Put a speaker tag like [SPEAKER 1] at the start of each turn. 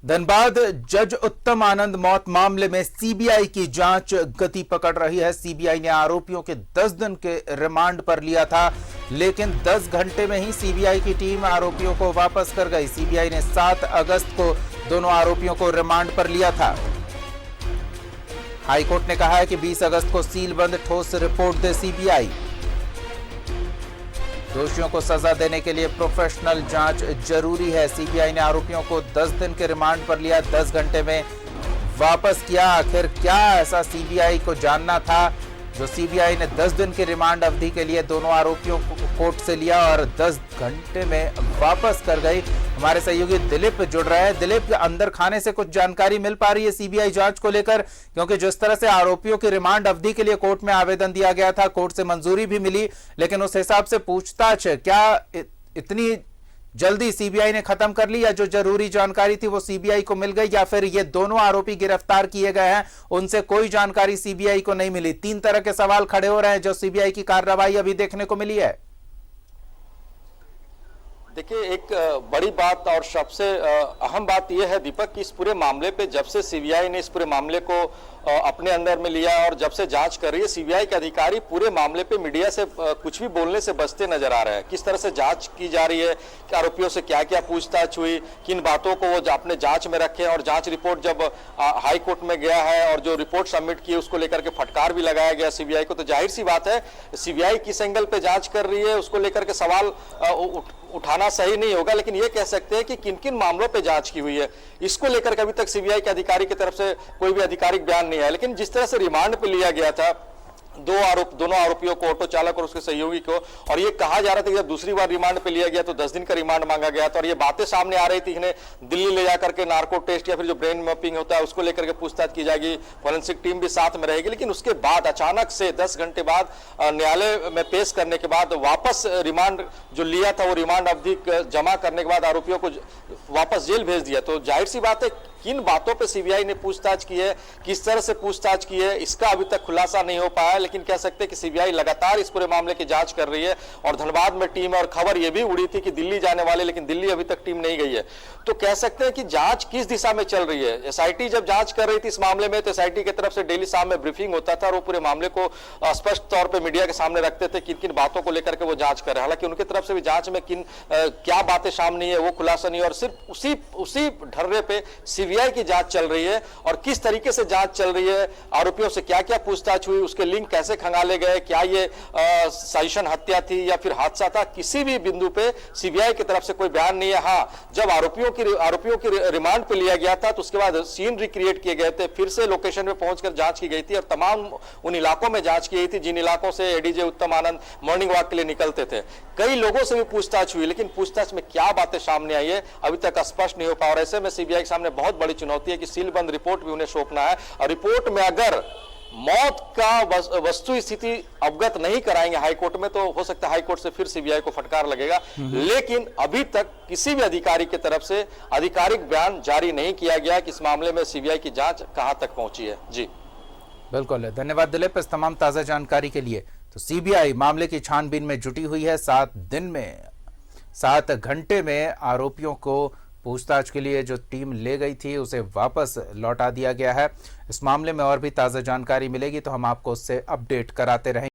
[SPEAKER 1] धनबाद जज उत्तम आनंद मौत मामले में सीबीआई की जांच गति पकड़ रही है। सीबीआई ने आरोपियों के 10 दिन के रिमांड पर लिया था, लेकिन 10 घंटे में ही सीबीआई की टीम आरोपियों को वापस कर गई। सीबीआई ने 7 अगस्त को दोनों आरोपियों को रिमांड पर लिया था। हाईकोर्ट ने कहा है कि 20 अगस्त को सीलबंद ठोस रिपोर्ट दे सीबीआई। दोषियों को सजा देने के लिए प्रोफेशनल जांच जरूरी है। सीबीआई ने आरोपियों को 10 दिन के रिमांड पर लिया, 10 घंटे में वापस किया। आखिर क्या ऐसा सीबीआई को जानना था जो सीबीआई ने 10 दिन की रिमांड अवधि के लिए दोनों आरोपियों को कोर्ट से लिया और 10 घंटे में वापस कर गई। हमारे सहयोगी दिलीप जुड़ रहे हैं। दिलीप, अंदर खाने से कुछ जानकारी मिल पा रही है सीबीआई जांच को लेकर? क्योंकि जिस तरह से आरोपियों की रिमांड अवधि के लिए कोर्ट में आवेदन दिया गया था, कोर्ट से मंजूरी भी मिली, लेकिन उस हिसाब से पूछताछ क्या इतनी जल्दी सीबीआई ने खत्म कर ली, या जो जरूरी जानकारी थी वो सीबीआई को मिल गई, या फिर ये दोनों आरोपी गिरफ्तार किए गए हैं उनसे कोई जानकारी सीबीआई को नहीं मिली? 3 तरह के सवाल खड़े हो रहे हैं जो सीबीआई की कार्रवाई अभी देखने को मिली है।
[SPEAKER 2] देखिए, एक बड़ी बात और सबसे अहम बात यह है दीपक कि इस पूरे मामले पे जब से सीबीआई ने इस पूरे मामले को अपने अंदर में लिया और जब से जांच कर रही है, सीबीआई के अधिकारी पूरे मामले पे मीडिया से कुछ भी बोलने से बचते नजर आ रहे हैं। किस तरह से जांच की जा रही है, कि आरोपियों से क्या क्या पूछताछ हुई, किन बातों को वो अपने जांच में रखे, और जांच रिपोर्ट जब हाई कोर्ट में गया है और जो रिपोर्ट सबमिट की उसको लेकर के फटकार भी लगाया गया सीबीआई को, तो जाहिर सी बात है सीबीआई किस एंगल पे जांच कर रही है उसको लेकर के सवाल उठाना सही नहीं होगा। लेकिन ये कह सकते हैं कि किन किन मामलों पे जांच की हुई है, इसको लेकर के अभी तक सीबीआई के अधिकारी की तरफ से कोई भी आधिकारिक बयान नहीं है। लेकिन जिस तरह से रिमांड पे लिया गया था दोनों आरोपियों को, ऑटो चालक और उसके सहयोगी को, और ये कहा जा रहा था कि जब दूसरी बार रिमांड पे लिया गया तो 10 दिन का रिमांड मांगा गया था, और ये बातें सामने आ रही थी इन्हें दिल्ली ले जाकर के नार्को टेस्ट या फिर जो ब्रेन मैपिंग होता है उसको लेकर के पूछताछ की जाएगी, फॉरेंसिक टीम भी साथ में रहेगी। लेकिन उसके बाद अचानक से 10 घंटे बाद न्यायालय में पेश करने के बाद वापस रिमांड जो लिया था वो रिमांड अवधि जमा करने के बाद आरोपियों को वापस जेल भेज दिया। तो जाहिर सी बात है किन बातों पे सीबीआई ने पूछताछ की है, किस तरह से पूछताछ की है, इसका अभी तक खुलासा नहीं हो पाया। लेकिन कह सकते हैं कि सीबीआई लगातार इस पूरे मामले की जांच कर रही है, और धनबाद में टीम, और खबर यह भी उड़ी थी कि दिल्ली जाने वाले, लेकिन दिल्ली अभी तक टीम नहीं गई है। तो कह सकते हैं कि जांच किस दिशा में चल रही है। एसआईटी जब जांच कर रही थी इस मामले में, तो एसआईटी की तरफ से डेली शाम में ब्रीफिंग होता था और वो पूरे मामले को स्पष्ट तौर पर मीडिया के सामने रखते थे, किन किन बातों को लेकर के वो जांच कर रहे हैं। हालांकि उनकी तरफ से भी जांच में क्या बातें सामने है वो खुलासा नहीं, और सिर्फ उसी ढर्रे पे सीबीआई की जांच चल रही है। और किस तरीके से जांच चल रही है, आरोपियों से क्या क्या पूछताछ हुई, उसके लिंक कैसे खंगाले गए, क्या ये साजिशन हत्या थी या फिर हादसा था, किसी भी बिंदु पे सीबीआई की तरफ से कोई बयान नहीं है। हाँ, जब आरोपियों की रिमांड पे लिया गया था तो उसके बाद सीन रिक्रिएट किए गए थे, फिर से लोकेशन पे पहुंचकर जांच की गई थी, और तमाम उन इलाकों में जांच की गई थी जिन इलाकों से एडीजे उत्तम आनंद मॉर्निंग वॉक के लिए निकलते थे। कई लोगों से भी पूछताछ हुई, लेकिन पूछताछ में क्या बातें सामने आई है अभी तक स्पष्ट नहीं हो पा। और ऐसे में सीबीआई के सामने बहुत बड़ी चुनौती है कि सीलबंद रिपोर्ट भी उन्हें सौंपना है, और रिपोर्ट में अगर मौत का वस्तु स्थिति अवगत नहीं कराएंगे हाईकोर्ट में, तो हो सकता है हाईकोर्ट से फिर सीबीआई को फटकार लगेगा। लेकिन अभी तक किसी भी अधिकारी की तरफ से आधिकारिक बयान जारी नहीं किया गया कि इस मामले में सीबीआई की जांच कहां तक पहुंची है। जी
[SPEAKER 1] बिल्कुल, धन्यवाद दिलीप इस तमाम ताजा जानकारी के लिए। तो सीबीआई मामले की छानबीन में जुटी हुई है। 7 घंटे में आरोपियों को पूछताछ के लिए जो टीम ले गई थी उसे वापस लौटा दिया गया है। इस मामले में और भी ताज़ा जानकारी मिलेगी तो हम आपको उससे अपडेट कराते रहेंगे।